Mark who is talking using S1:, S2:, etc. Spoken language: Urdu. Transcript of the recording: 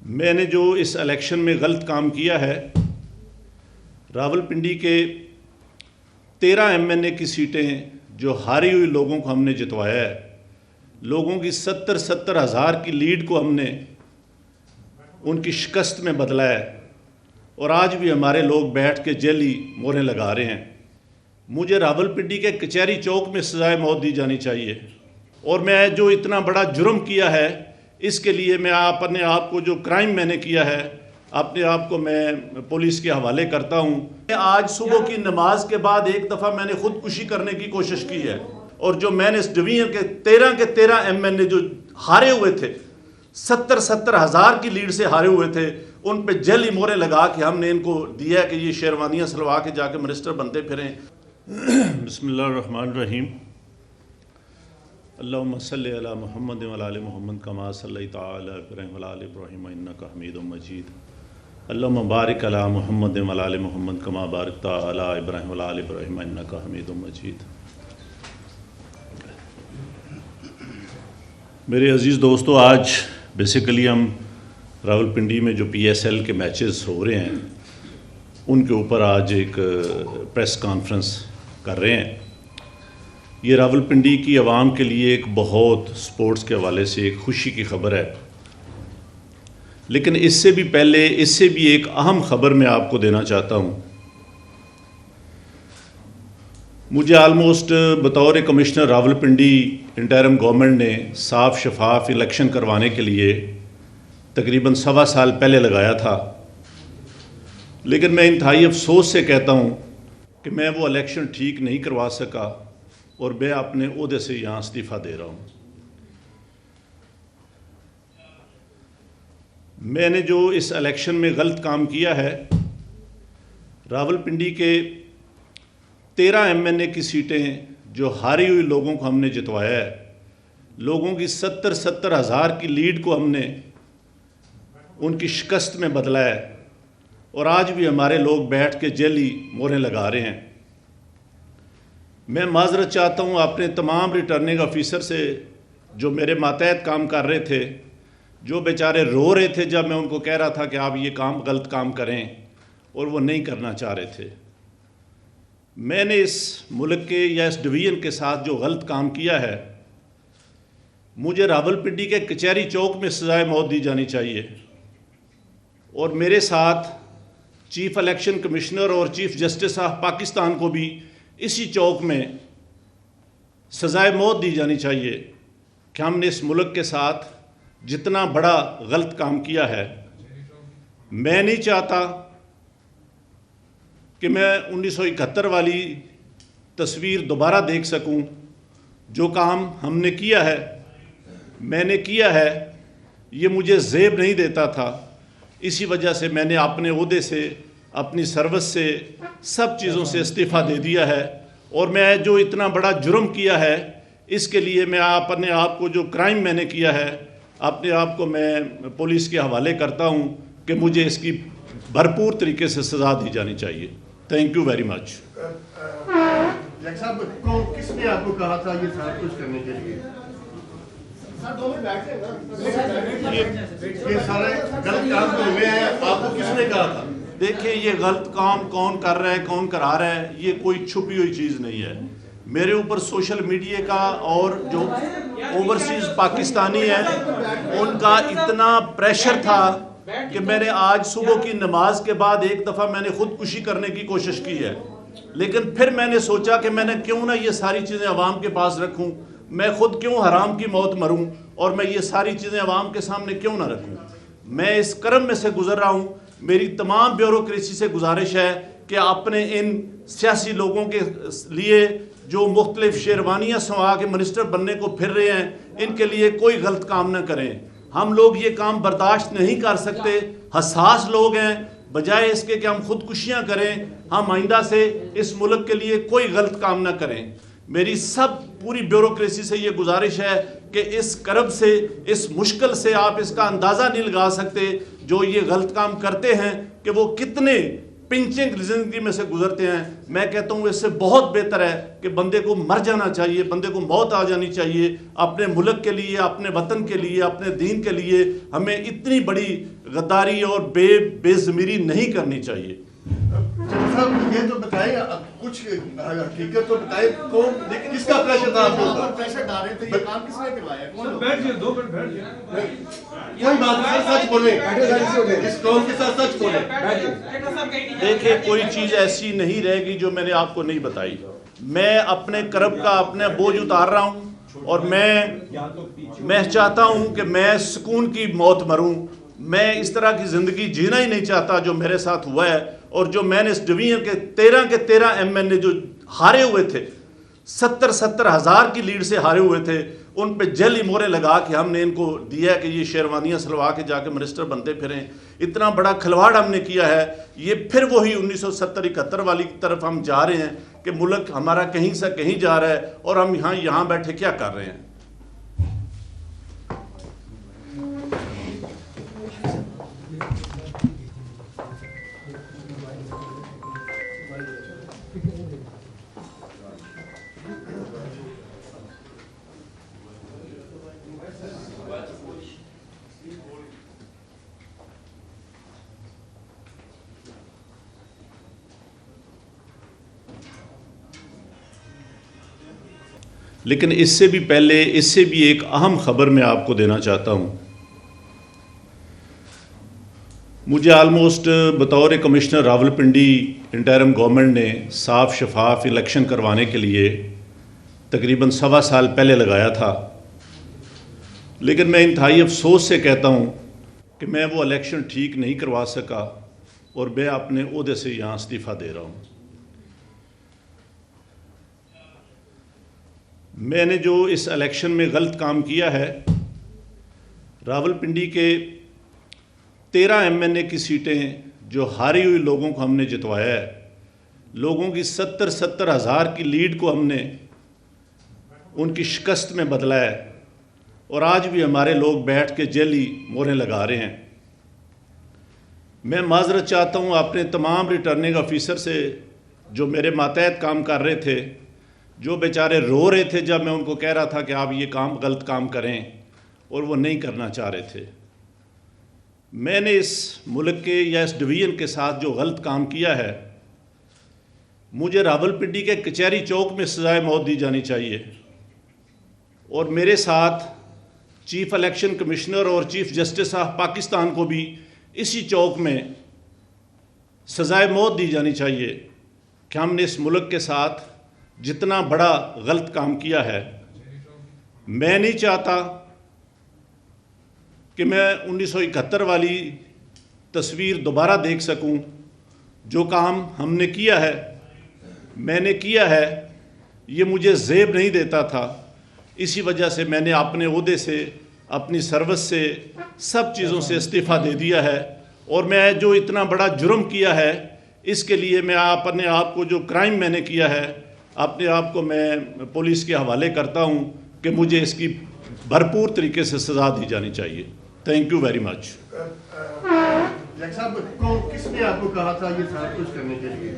S1: میں نے جو اس الیکشن میں غلط کام کیا ہے، راولپنڈی کے 13 MNA کی سیٹیں جو ہاری ہوئی لوگوں کو ہم نے جتوایا ہے، لوگوں کی 70 ہزار کی لیڈ کو ہم نے ان کی شکست میں بدلا ہے، اور آج بھی ہمارے لوگ بیٹھ کے جیلی موریں لگا رہے ہیں۔ مجھے راولپنڈی کے کچہری چوک میں سزائے موت دی جانی چاہیے، اور میں جو اتنا بڑا جرم کیا ہے اس کے لیے میں اپنے آپ کو، جو کرائم میں نے کیا ہے، اپنے آپ کو میں پولیس کے حوالے کرتا ہوں۔ آج صبح کی نماز کے بعد ایک دفعہ میں نے خودکشی کرنے کی کوشش کی ہے، اور جو میں نے اس ڈویژن کے 13 MNA جو ہارے ہوئے تھے، 70 ہزار کی لیڈ سے ہارے ہوئے تھے، ان پہ جیلی موریں لگا کے ہم نے ان کو دیا کہ یہ شیروانیاں سلوا کے جا کے منسٹر بنتے پھریں۔ بسم اللہ الرحمن الرحیم۔ اللہم صلی علی محمد و علی محمد کما صلیت علی ابراہیم و علی ابراہیم انک حمید مجید۔ اللہم بارک علی محمد و علی محمد کما بارکت علی ابراہیم و علی ابراہیم انک حمید مجید۔ میرے عزیز دوستو، آج بیسیکلی ہم راولپنڈی میں جو PSL کے میچز ہو رہے ہیں ان کے اوپر آج ایک پریس کانفرنس کر رہے ہیں۔ یہ راولپنڈی کی عوام کے لیے ایک بہت سپورٹس کے حوالے سے ایک خوشی کی خبر ہے، لیکن اس سے بھی پہلے اس سے بھی ایک اہم خبر میں آپ کو دینا چاہتا ہوں۔ مجھے آلموسٹ بطور کمشنر راولپنڈی انٹرم گورنمنٹ نے صاف شفاف الیکشن کروانے کے لیے تقریباً 1.25 سال پہلے لگایا تھا، لیکن میں انتہائی افسوس سے کہتا ہوں کہ میں وہ الیکشن ٹھیک نہیں کروا سکا، اور میں اپنے عہدے سے یہاں استعفیٰ دے رہا ہوں۔ میں نے جو اس الیکشن میں غلط کام کیا ہے، راولپنڈی کے 13 MNA کی سیٹیں جو ہاری ہوئی لوگوں کو ہم نے جتوایا ہے، لوگوں کی 70 ہزار کی لیڈ کو ہم نے ان کی شکست میں بدلا ہے، اور آج بھی ہمارے لوگ بیٹھ کے جیلی موریں لگا رہے ہیں۔ میں معذرت چاہتا ہوں اپنے تمام ریٹرننگ آفیسر سے جو میرے ماتحت کام کر رہے تھے، جو بیچارے رو رہے تھے جب میں ان کو کہہ رہا تھا کہ آپ یہ غلط کام کریں، اور وہ نہیں کرنا چاہ رہے تھے۔ میں نے اس ملک کے یا اس ڈویژن کے ساتھ جو غلط کام کیا ہے، مجھے راولپنڈی کے کچہری چوک میں سزائے موت دی جانی چاہیے، اور میرے ساتھ چیف الیکشن کمشنر اور چیف جسٹس آف پاکستان کو بھی اسی چوک میں سزائے موت دی جانی چاہیے کہ ہم نے اس ملک کے ساتھ جتنا بڑا غلط کام کیا ہے۔ میں نہیں چاہتا کہ میں 1971 والی تصویر دوبارہ دیکھ سکوں۔ جو کام ہم نے کیا ہے، میں نے کیا ہے، یہ مجھے زیب نہیں دیتا تھا، اسی وجہ سے میں نے اپنے عہدے سے، اپنی سروس سے، سب چیزوں سے استعفیٰ دے دیا ہے، اور میں جو اتنا بڑا جرم کیا ہے اس کے لیے میں اپنے آپ کو، جو کرائم میں نے کیا ہے، اپنے آپ کو میں پولیس کے حوالے کرتا ہوں کہ مجھے اس کی بھرپور طریقے سے سزا دی جانی چاہیے۔ Thank you very much.
S2: جج صاحب، کس نے آپ کو کہا تھا یہ سارا کچھ کرنے کے لیے؟ یہ سارے غلط کام تو ہوئے ہیں، آپ کو کس نے کہا تھا؟
S1: دیکھیں، یہ غلط کام کون کر رہا ہے، کون کرا رہا ہے، یہ کوئی چھپی ہوئی چیز نہیں ہے۔ میرے اوپر سوشل میڈیا کا اور جو اوورسیز پاکستانی ہیں ان کا اتنا پریشر تھا کہ میں نے آج صبح کی نماز کے بعد ایک دفعہ میں نے خودکشی کرنے کی کوشش کی ہے، لیکن پھر میں نے سوچا کہ میں نے کیوں نہ یہ ساری چیزیں عوام کے پاس رکھوں، میں خود کیوں حرام کی موت مروں، اور میں یہ ساری چیزیں عوام کے سامنے کیوں نہ رکھوں۔ میں اس کرم میں سے گزر رہا ہوں۔ میری تمام بیوروکریسی سے گزارش ہے کہ اپنے ان سیاسی لوگوں کے لیے جو مختلف شیروانیاں سنوا کے منسٹر بننے کو پھر رہے ہیں، ان کے لیے کوئی غلط کام نہ کریں۔ ہم لوگ یہ کام برداشت نہیں کر سکتے، حساس لوگ ہیں۔ بجائے اس کے کہ ہم خودکشیاں کریں، ہم آئندہ سے اس ملک کے لیے کوئی غلط کام نہ کریں۔ میری پوری بیوروکریسی سے یہ گزارش ہے کہ اس کرب سے، اس مشکل سے آپ اس کا اندازہ نہیں لگا سکتے جو یہ غلط کام کرتے ہیں کہ وہ کتنے پنچنگ زندگی میں سے گزرتے ہیں. میں کہتا ہوں اس سے بہت بہتر ہے کہ بندے کو مر جانا چاہیے, بندے کو موت آ جانی چاہیے. اپنے ملک کے لیے, اپنے وطن کے لیے, اپنے دین کے لیے ہمیں اتنی بڑی غداری اور بے ضمیری نہیں کرنی چاہیے.
S2: صاحب یہ تو بتائیں, کچھ حقیقت تو بتائیں, کون کس کا پریشر تھا آپ کے اوپر؟ پریشر ڈال رہے تھے, یہ کام کس نے کروایا؟ کون؟ بیٹھ جائیں, 2 منٹ بیٹھ جائیں. کوئی بات نہیں, سچ بولیں, اس قوم کے ساتھ سچ بولیں.
S1: دیکھیں کوئی چیز ایسی نہیں رہے گی جو میں نے آپ کو نہیں بتائی. میں اپنے کرب کا اپنے بوجھ اتار رہا ہوں, اور میں چاہتا ہوں کہ میں سکون کی موت مروں. میں اس طرح کی زندگی جینا ہی نہیں چاہتا جو میرے ساتھ ہوا ہے, اور جو میں نے اس ڈویژن کے 13 ایم این اے جو ہارے ہوئے تھے, 70 ہزار کی لیڈ سے ہارے ہوئے تھے, ان پہ جعلی مورے لگا کے ہم نے ان کو دیا کہ یہ شیروانیاں سلوا کے جا کے منسٹر بنتے پھریں. اتنا بڑا کھلواڑ ہم نے کیا ہے. یہ پھر وہی 1970-71 والی طرف ہم جا رہے ہیں کہ ملک ہمارا کہیں سے کہیں جا رہا ہے, اور ہم یہاں بیٹھے کیا کر رہے ہیں. لیکن اس سے بھی پہلے, اس سے بھی ایک اہم خبر میں آپ کو دینا چاہتا ہوں. مجھے آلموسٹ بطور کمشنر راولپنڈی انٹرم گورنمنٹ نے صاف شفاف الیکشن کروانے کے لیے تقریباً 1.25 سال پہلے لگایا تھا. لیکن میں انتہائی افسوس سے کہتا ہوں کہ میں وہ الیکشن ٹھیک نہیں کروا سکا, اور میں اپنے عہدے سے یہاں استعفیٰ دے رہا ہوں. میں نے جو اس الیکشن میں غلط کام کیا ہے, راولپنڈی کے 13 ایم این اے کی سیٹیں جو ہاری ہوئی لوگوں کو ہم نے جتوایا ہے, لوگوں کی 70 ہزار کی لیڈ کو ہم نے ان کی شکست میں بدلا ہے, اور آج بھی ہمارے لوگ بیٹھ کے جعلی موریں لگا رہے ہیں. میں معذرت چاہتا ہوں اپنے تمام ریٹرننگ آفیسر سے جو میرے ماتحت کام کر رہے تھے, جو بیچارے رو رہے تھے جب میں ان کو کہہ رہا تھا کہ آپ یہ غلط کام کریں, اور وہ نہیں کرنا چاہ رہے تھے. میں نے اس ملک کے یا اس ڈویژن کے ساتھ جو غلط کام کیا ہے, مجھے راولپنڈی کے کچہری چوک میں سزائے موت دی جانی چاہیے, اور میرے ساتھ چیف الیکشن کمشنر اور چیف جسٹس آف پاکستان کو بھی اسی چوک میں سزائے موت دی جانی چاہیے کہ ہم نے اس ملک کے ساتھ جتنا بڑا غلط کام کیا ہے. میں نہیں چاہتا کہ میں 1971 والی تصویر دوبارہ دیکھ سکوں. جو کام ہم نے کیا ہے, میں نے کیا ہے, یہ مجھے زیب نہیں دیتا تھا. اسی وجہ سے میں نے اپنے عہدے سے, اپنی سروس سے, سب چیزوں سے استعفیٰ دے دیا ہے. اور میں جو اتنا بڑا جرم کیا ہے, اس کے لیے میں اپنے آپ کو, جو کرائم میں نے کیا ہے, اپنے آپ کو میں پولیس کے حوالے کرتا ہوں کہ مجھے اس کی بھرپور طریقے سے سزا دی جانی چاہیے. Thank you very much.
S2: صاحب کس نے آپ کو کہا تھا یہ سارا کچھ کرنے کے لیے؟